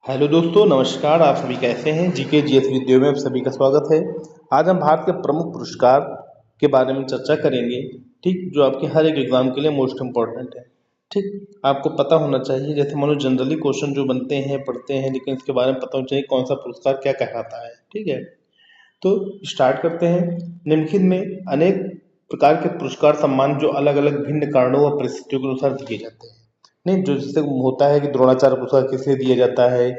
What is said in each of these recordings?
Hello दोस्तों, नमस्कार। आप सभी कैसे हैं? जीके जीएस वीडियो में आप सभी का स्वागत है। आज हम भारत के प्रमुख पुरस्कार के बारे में चर्चा करेंगे। ठीक, जो आपके हर एक एग्जाम के लिए मोस्ट इम्पोर्टेंट है। ठीक, आपको पता होना चाहिए। जैसे मान लो जनरली क्वेश्चन जो बनते हैं पढ़ते हैं, लेकिन इसके बारे में पता होना चाहिए कौन सा पुरस्कार क्या कहलाता है। ठीक है, तो स्टार्ट करते हैं। निम्नलिखित में अनेक प्रकार के पुरस्कार सम्मान जो अलग अलग भिन्न कारणों व परिस्थितियों के अनुसार दिए जाते हैं। नहीं, जो जैसे होता है कि द्रोणाचार्य पुरस्कार किस लिए दिया जाता है,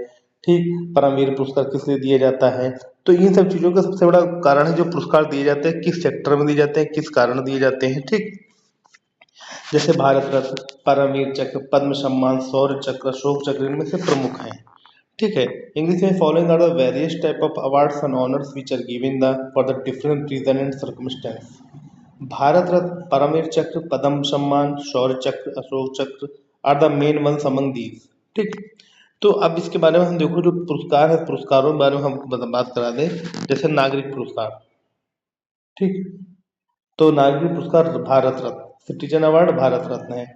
ठीक, परमवीर पुरस्कार किस लिए दिया जाता है। तो इन सब चीज़ों का सबसे बड़ा कारण है जो पुरस्कार दिए जाते हैं किस सेक्टर में दिए जाते हैं, किस कारण दिए जाते हैं। ठीक, जैसे भारत रत्न, परमवीर चक्र, पद्म सम्मान, शौर्य चक्र, अशोक चक्र इनमें से प्रमुख हैं। ठीक है, इंग्लिश में following are the various type of awards and honours which are given the for the different reason and circumstance. Bharat Ratna, Paramvir Chakra, Padma Samman, Shaurya Chakra, Ashok Chakra are the main ones among these. ठीक, तो अब इसके बारे में हम देखो जो पुरस्कार है, पुरस्कारों के बारे में हम बात करा दें। जैसे नागरिक पुरस्कार, ठीक, तो नागरिक पुरस्कार भारत रत्न, सिटीजन अवार्ड भारत रत्न है।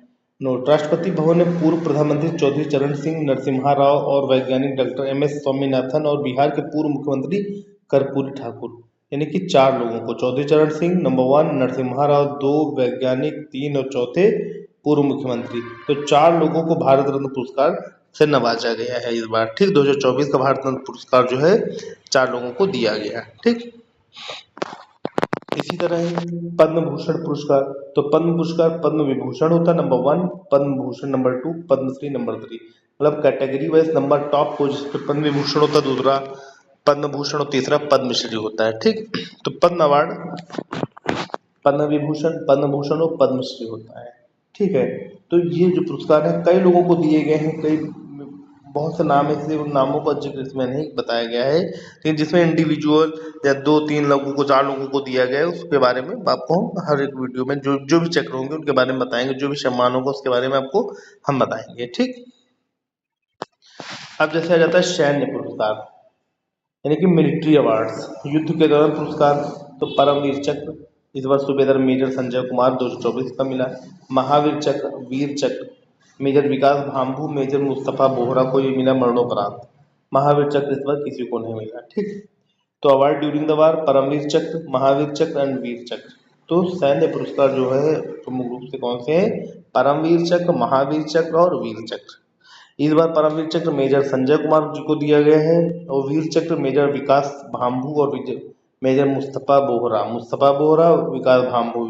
नोट, राष्ट्रपति भवन ने पूर्व प्रधानमंत्री चौधरी चरण सिंह नरसिम्हा राव और वैज्ञानिक डॉक्टर एम.एस. स्वामीनाथन और बिहार के पूर्व मुख्यमंत्री कर्पूरी ठाकुर, यानी कि 4 लोगों को, चौधरी चरण सिंह नंबर 1, नरसिम्हा राव 2, वैज्ञानिक 3 और चौथे पूर्व मुख्यमंत्री, तो 4 लोगों को भारत रत्न पुरस्कार से नवाजा गया है इस बार। ठीक, 2024 का भारत रत्न पुरस्कार जो है 4 लोगों को दिया गया। ठीक, इसी तरह है पद्म भूषण पुरस्कार। तो पद्म पुरस्कार पद्म विभूषण होता है number 1, Padma Bhushan number 2, Padmashri number 3, मतलब category wise number top position पे पद्म विभूषण होता है, दूसरा पद्म भूषण और तीसरा पद्मश्री होता है। ठीक, तो पद्म अवार्ड, पद्म विभूषण, पद्म भूषण और पद्मश्री होता है। ठीक है, तो ये जो पुरस्कार है कई लोगों को दिए गए हैं, कई बहुत से नाम है, इसलिए उन नामों का जिक्र इसमें नहीं बताया गया है, लेकिन जिसमें इंडिविजुअल या 2-3 लोगों को, 4 लोगों को दिया गया है, उसके बारे में आपको हम हर एक वीडियो में जो जो भी चक्र होंगे उनके बारे में बताएंगे, जो भी सम्मान होगा उसके बारे में आपको हम बताएंगे। ठीक, अब जैसे आ जाता है सैन्य पुरस्कार, यानी कि मिलिट्री अवार्ड्स, युद्ध के दौरान पुरस्कार। तो परमवीर चक्र इस बार सूबेदार मेजर संजय कुमार 224 का मिला। महावीर चक्र, वीर चक्र मेजर विकास भाम्बू, मेजर मुस्तफा बोहरा को ये मिला मरणोपरांत। महावीर चक्र इस बार किसी को नहीं मिला। ठीक, तो award during the war, Param Vir Chakra, Mahavir चक्र एंड वीर चक्र। तो सैन्य पुरस्कार जो है प्रमुख रूप से कौन से हैं? परमवीर चक्र, महावीर चक्र और वीर चक्र। इस बार परमवीर चक्र मेजर संजय कुमार जी को दिया गया है और वीर चक्र मेजर विकास भाम्बू और मेजर मुस्तफा बोहरा, विकास भाम्बू,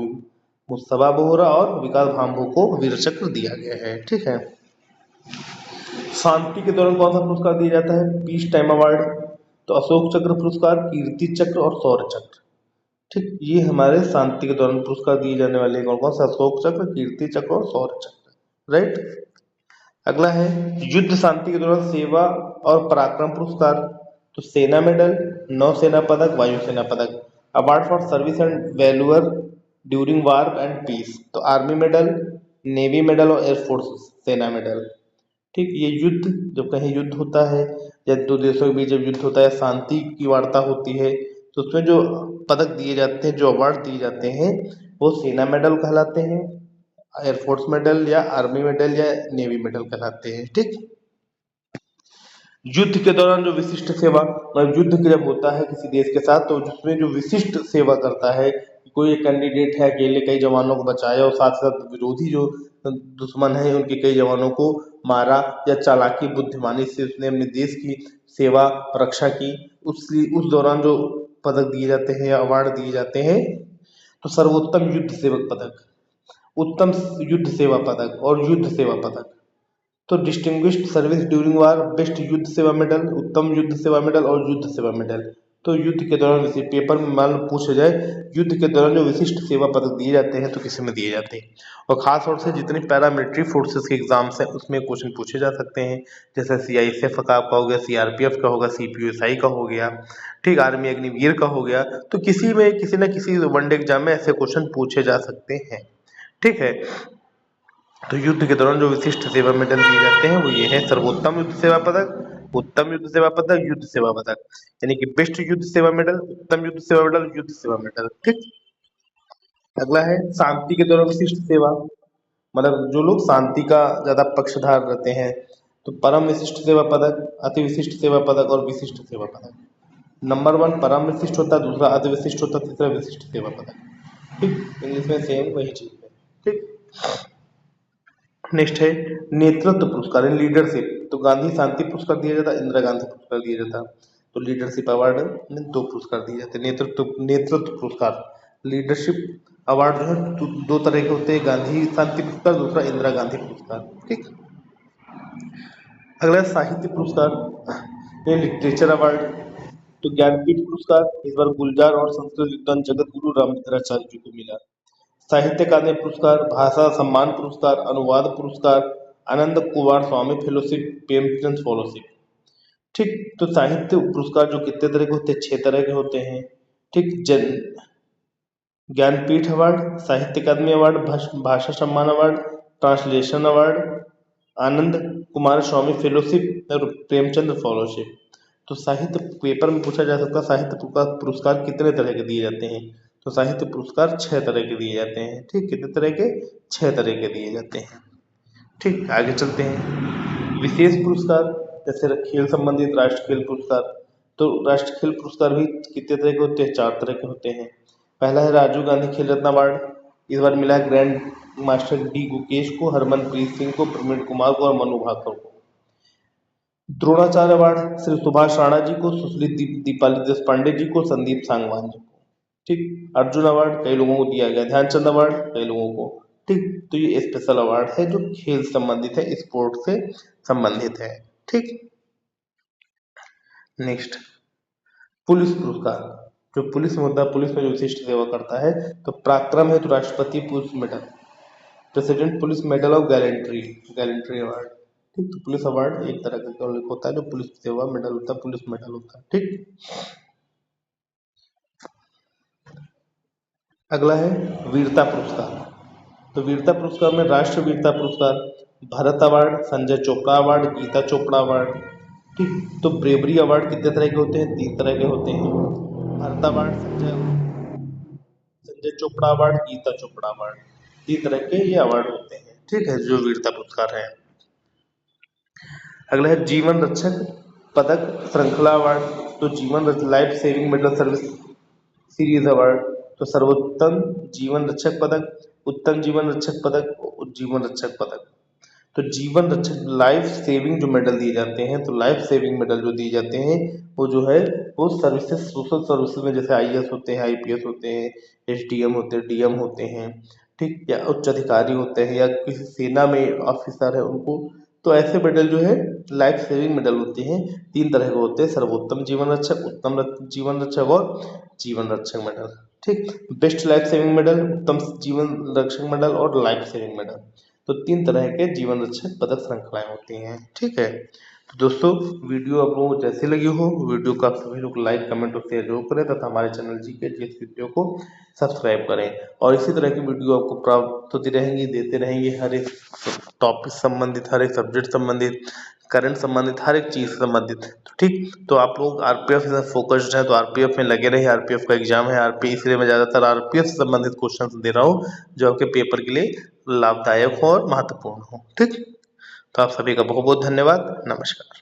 मुस्तफा बोहरा और विकास भाम्बू को वीर चक्र दिया गया है। ठीक है, शांति के दौरान कौन सा पुरस्कार दिया जाता है? Peace time award. तो अशोक चक्र पुरस्कार, कीर्ति चक्र और शौर्य चक्र। ठीक, ये हमारे शांति के दौरान पुरस्कार दिए जाने वाले कौन कौन सा? अशोक चक्र, कीर्ति चक्र और शौर्य चक्र। राइट, अगला है युद्ध शांति के दौरान सेवा और पराक्रम पुरस्कार। तो सेना मेडल, नौसेना पदक, वायुसेना पदक। Award for service and valour during war and peace. तो आर्मी मेडल, नेवी मेडल और एयरफोर्स सेना मेडल। ठीक, ये युद्ध, जब कहीं युद्ध होता है या 2 देशों के बीच जब युद्ध होता है, शांति की वार्ता होती है, तो उसमें जो पदक दिए जाते हैं, जो अवार्ड दिए जाते हैं, वो सेना मेडल कहलाते हैं, एयरफोर्स मेडल या आर्मी मेडल या नेवी मेडल कहलाते हैं। ठीक, युद्ध के दौरान जो विशिष्ट सेवा, मतलब युद्ध के जब होता है किसी देश के साथ, तो जिसमें जो विशिष्ट सेवा करता है, कोई एक कैंडिडेट है अकेले कई जवानों को बचाया और साथ साथ विरोधी जो दुश्मन है उनके कई जवानों को मारा, या चालाकी बुद्धिमानी से उसने अपने देश की सेवा रक्षा की, उस दौरान जो पदक दिए जाते हैं या अवार्ड दिए जाते हैं। तो सर्वोत्तम युद्ध सेवक पदक, उत्तम युद्ध सेवा पदक और युद्ध सेवा पदक। तो डिस्टिंग्विश्ड सर्विस ड्यूरिंग वार, बेस्ट युद्ध सेवा मेडल, उत्तम युद्ध सेवा मेडल और युद्ध सेवा मेडल। तो युद्ध के दौरान किसी पेपर में मान लो पूछा जाए युद्ध के दौरान जो विशिष्ट सेवा पदक दिए जाते हैं तो किसी में दिए जाते हैं। और खास तौर से जितने पैरामिलिट्री फोर्सेस के एग्जाम्स हैं उसमें क्वेश्चन पूछे जा सकते हैं, जैसे सीआईएसएफ का आपका हो गया, सीआरपीएफ का होगा, सीपीयूएसआई का हो गया, ठीक, आर्मी अग्निवीर का हो गया। तो किसी में किसी न किसी वनडे एग्जाम में ऐसे क्वेश्चन पूछे जा सकते हैं। ठीक है, तो युद्ध के दौरान जो विशिष्ट सेवा मेडल दिए जाते हैं वो ये है: सर्वोत्तम युद्ध सेवा पदक, उत्तम युद्ध सेवा पदक, युद्ध सेवा पदक, यानी कि बेस्ट युद्ध सेवा मेडल, उत्तम युद्ध सेवा मेडल, युद्ध सेवा मेडल। ठीक, अगला है शांति के दौरान विशिष्ट सेवा, मतलब जो लोग शांति का ज्यादा पक्षधार रहते हैं, तो परम विशिष्ट सेवा पदक, अति विशिष्ट सेवा पदक और विशिष्ट सेवा पदक। नंबर 1 परम विशिष्ट होता है, दूसरा अति विशिष्ट होता है, तीसरा विशिष्ट सेवा पदक। ठीक, इंग्लिश में सेम वही चीज है। ठीक, नेक्स्ट है नेतृत्व पुरस्कार, लीडरशिप। तो गांधी शांति पुरस्कार दिया जाता है, इंदिरा गांधी पुरस्कार दिया जाता है। तो लीडरशिप अवार्ड में 2 पुरस्कार दिए जाते हैं। नेतृत्व पुरस्कार, लीडरशिप अवार्ड जो है 2 तरह के होते हैं, गांधी शांति पुरस्कार, दूसरा इंदिरा गांधी पुरस्कार। ठीक, अगला साहित्य पुरस्कार या लिटरेचर अवार्ड। तो ज्ञानपीठ पुरस्कार इस बार गुलजार और संस्कृत विद्वान जगत गुरु रामचंद्राचार्य जी को मिला। साहित्य अकादमी पुरस्कार, भाषा सम्मान पुरस्कार, अनुवाद पुरस्कार, आनंद कुमार स्वामी फेलोशिप, प्रेमचंद फेलोशिप। ठीक, तो साहित्य पुरस्कार जो कितने तरह के होते हैं? 6 तरह के होते हैं। ठीक, ज्ञानपीठ अवार्ड, साहित्य अकादमी अवार्ड, भाषा सम्मान award, translation award, Anand Kumar स्वामी फेलोशिप और प्रेमचंद फेलोशिप। तो साहित्य पेपर में पूछा जा सकता है साहित्य पुरस्कार कितने तरह के दिए जाते हैं? तो साहित्य पुरस्कार 6 तरह के दिए जाते हैं। ठीक, कितने तरह के? 6 तरह के दिए जाते हैं। ठीक, आगे चलते हैं। विशेष पुरस्कार जैसे खेल संबंधित राष्ट्रीय खेल पुरस्कार। तो राष्ट्रीय खेल पुरस्कार भी कितने तरह के होते हैं? 4 तरह के होते हैं। पहला है राजीव गांधी खेल रत्न अवार्ड, इस बार मिला है ग्रैंड मास्टर डी गुकेश को, हरमनप्रीत सिंह को, प्रवीण कुमार को और मनु भाकर को। द्रोणाचार्य अवार्ड श्री सुभाष राणा जी को, सुश्री दीपाली देशपांडे जी को, संदीप सांगवान जी को। ठीक, अर्जुन अवार्ड कई लोगों को दिया गया, ध्यानचंद अवार्ड कई लोगों को। ठीक, तो ये स्पेशल अवार्ड है जो खेल संबंधित है, स्पोर्ट से संबंधित है। ठीक, नेक्स्ट पुलिस पुरस्कार। जो पुलिस में होता है, पुलिस में जो विशिष्ट सेवा करता है, तो पराक्रम है तो राष्ट्रपति police medal, president police medal of gallantry award. ठीक, तो पुलिस अवार्ड एक तरह का होता है जो पुलिस सेवा मेडल होता है, पुलिस मेडल होता है। ठीक, अगला है वीरता पुरस्कार। तो वीरता पुरस्कार में राष्ट्र वीरता पुरस्कार, Bharat award, Sanjay Chopra award, Geeta Chopra award. ठीक, तो ब्रेवरी अवार्ड कितने तरह के होते हैं? 3 तरह के होते हैं। Bharat award, Sanjay Chopra award, Geeta Chopra award, 3 तरह के ये अवार्ड होते हैं। ठीक है, जो वीरता पुरस्कार है। अगला है जीवन रक्षक पदक श्रृंखला अवार्ड। तो life saving medal service series award. तो सर्वोत्तम जीवन रक्षक पदक, उत्तम जीवन रक्षक पदक और जीवन रक्षक पदक। तो जीवन रक्षक लाइफ सेविंग जो मेडल दिए जाते हैं, तो लाइफ सेविंग मेडल जो दिए जाते हैं वो जो है वो सर्विसेज, सोशल सर्विसेज में जैसे आईएएस होते हैं, आईपीएस होते हैं, एसडीएम होते हैं, डीएम होते हैं। ठीक, या उच्च अधिकारी होते हैं या किसी सेना में ऑफिसर है उनको, तो ऐसे मेडल जो है लाइफ सेविंग मेडल होते हैं। 3 तरह के होते हैं, सर्वोत्तम जीवन रक्षक, उत्तम जीवन रक्षक और जीवन रक्षक मेडल। ठीक, बेस्ट लाइफ सेविंग मेडल, उत्तम जीवन रक्षक मेडल और लाइफ सेविंग मेडल। तो 3 तरह के जीवन रक्षक पदक श्रृंखलाएं होती हैं। ठीक है, तो दोस्तों वीडियो आप लोगों को जैसी लगी हो, वीडियो को आप सभी लोग लाइक कमेंट और शेयर जरूर करें तथा हमारे चैनल जीके जीएस वीडियो को सब्सक्राइब करें। और इसी तरह की वीडियो आपको प्राप्त होती रहेंगी, देते रहेंगे, हर एक टॉपिक संबंधित, हर एक सब्जेक्ट संबंधित, करंट संबंधित, हर एक चीज संबंधित। तो ठीक, तो आप लोग आरपीएफ से फोकस्ड है तो आरपीएफ में लगे रहिए। आरपीएफ का एग्जाम है, आरपीएफ इसलिए मैं ज्यादातर आरपीएफ से संबंधित क्वेश्चन दे रहा हूँ जो आपके पेपर के लिए लाभदायक हो और महत्वपूर्ण हो। ठीक, तो आप सभी का बहुत बहुत धन्यवाद। नमस्कार।